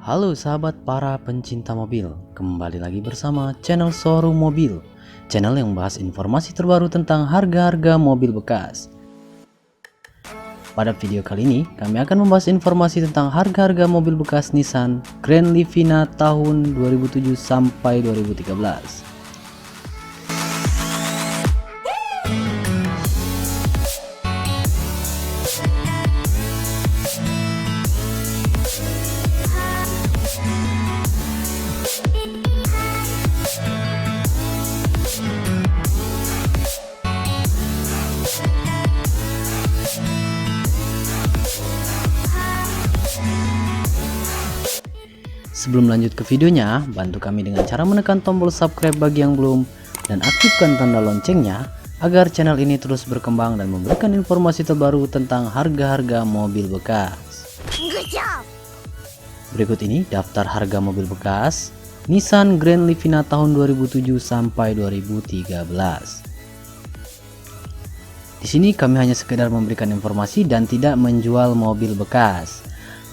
Halo sahabat para pencinta mobil, kembali lagi bersama channel Showroom Mobil, channel yang membahas informasi terbaru tentang harga-harga mobil bekas. Pada video kali ini, kami akan membahas informasi tentang harga-harga mobil bekas Nissan Grand Livina tahun 2007 sampai 2013. Sebelum lanjut ke videonya, bantu kami dengan cara menekan tombol subscribe bagi yang belum dan aktifkan tanda loncengnya agar channel ini terus berkembang dan memberikan informasi terbaru tentang harga-harga mobil bekas. Berikut ini daftar harga mobil bekas Nissan Grand Livina tahun 2007 sampai 2013. Di sini kami hanya sekedar memberikan informasi dan tidak menjual mobil bekas.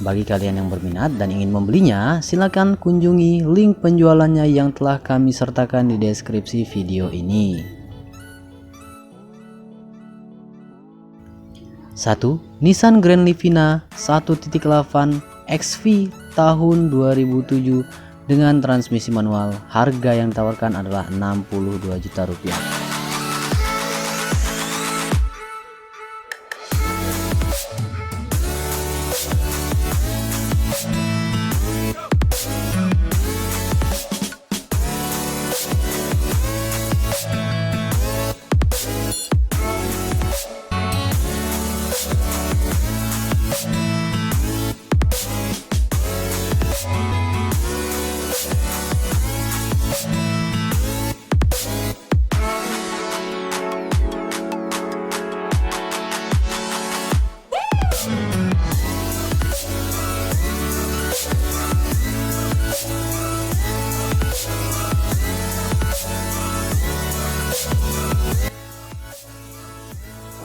Bagi kalian yang berminat dan ingin membelinya, silakan kunjungi link penjualannya yang telah kami sertakan di deskripsi video ini. 1. Nissan Grand Livina 1.8 XV tahun 2007 dengan transmisi manual. Harga yang ditawarkan adalah 62 juta rupiah.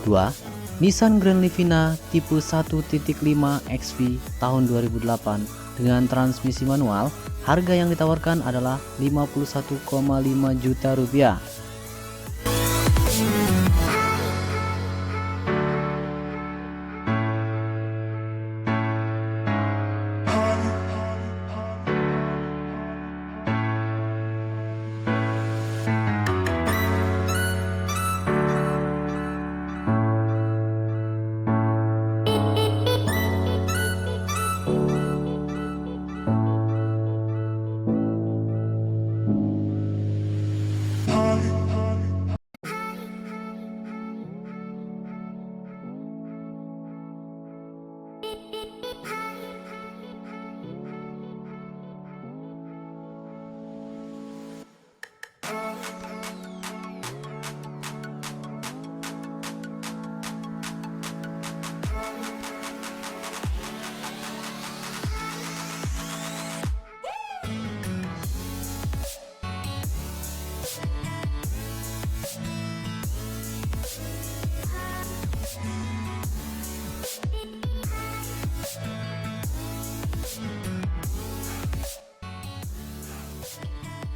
2. Nissan Grand Livina tipe 1.5 XV tahun 2008 dengan transmisi manual. Harga yang ditawarkan adalah 51,5 juta rupiah.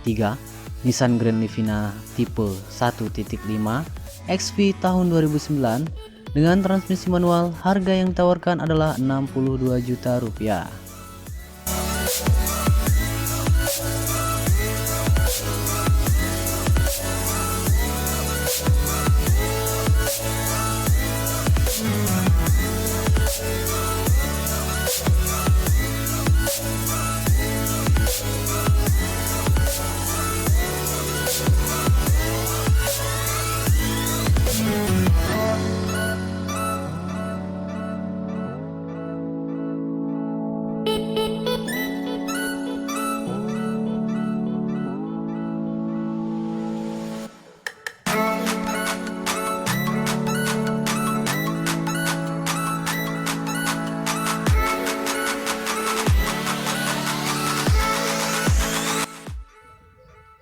3. Nissan Grand Livina tipe 1.5 XV tahun 2009 dengan transmisi manual. Harga yang ditawarkan adalah 62 juta rupiah.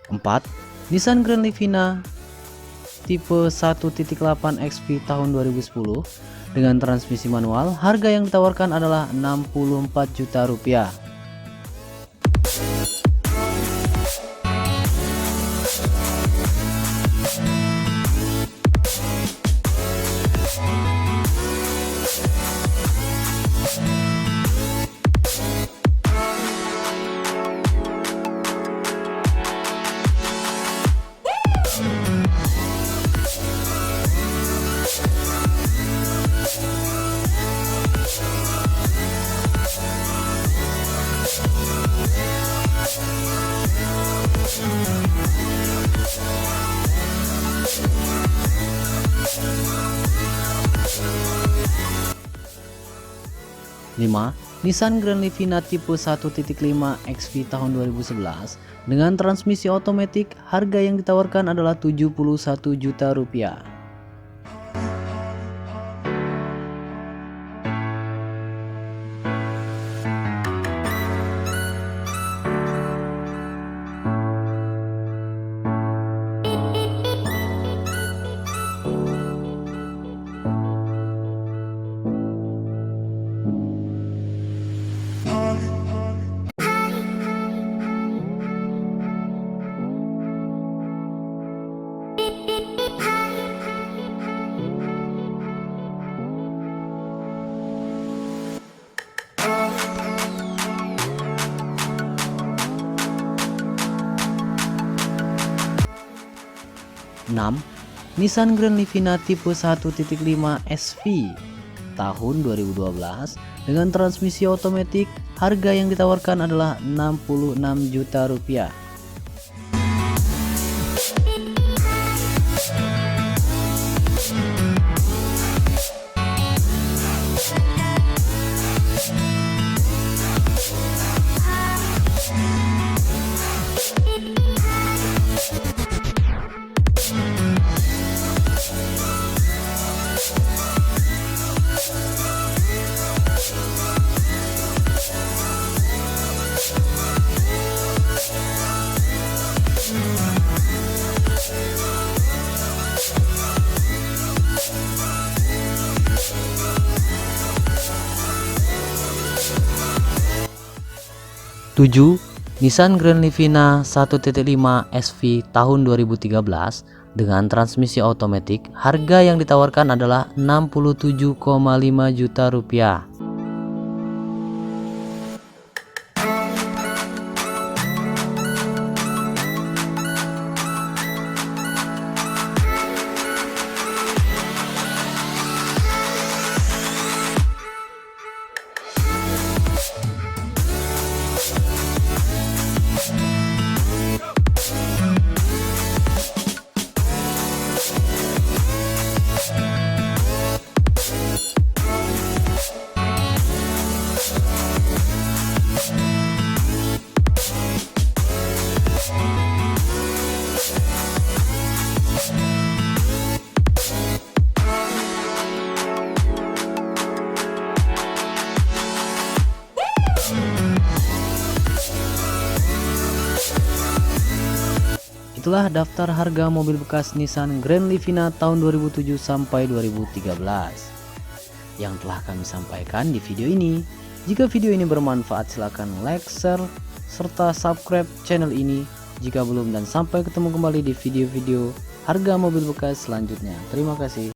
4. Nissan Grand Livina tipe 1.8 XV tahun 2010 dengan transmisi manual. Harga yang ditawarkan adalah 64 juta rupiah. 5. Nissan Grand Livina tipe 1.5 XV tahun 2011 dengan transmisi otomatik, harga yang ditawarkan adalah 71 juta rupiah. Nissan Grand Livina tipe 1.5 SV tahun 2012 dengan transmisi otomatik, harga yang ditawarkan adalah 66 juta rupiah. Tujuh, Nissan Grand Livina 1.5 SV tahun 2013 dengan transmisi otomatik, harga yang ditawarkan adalah 67,5 juta rupiah. Itulah daftar harga mobil bekas Nissan Grand Livina tahun 2007 sampai 2013 yang telah kami sampaikan di video ini. Jika video ini bermanfaat, silakan like, share, serta subscribe channel ini jika belum, dan sampai ketemu kembali di video-video harga mobil bekas selanjutnya. Terima kasih.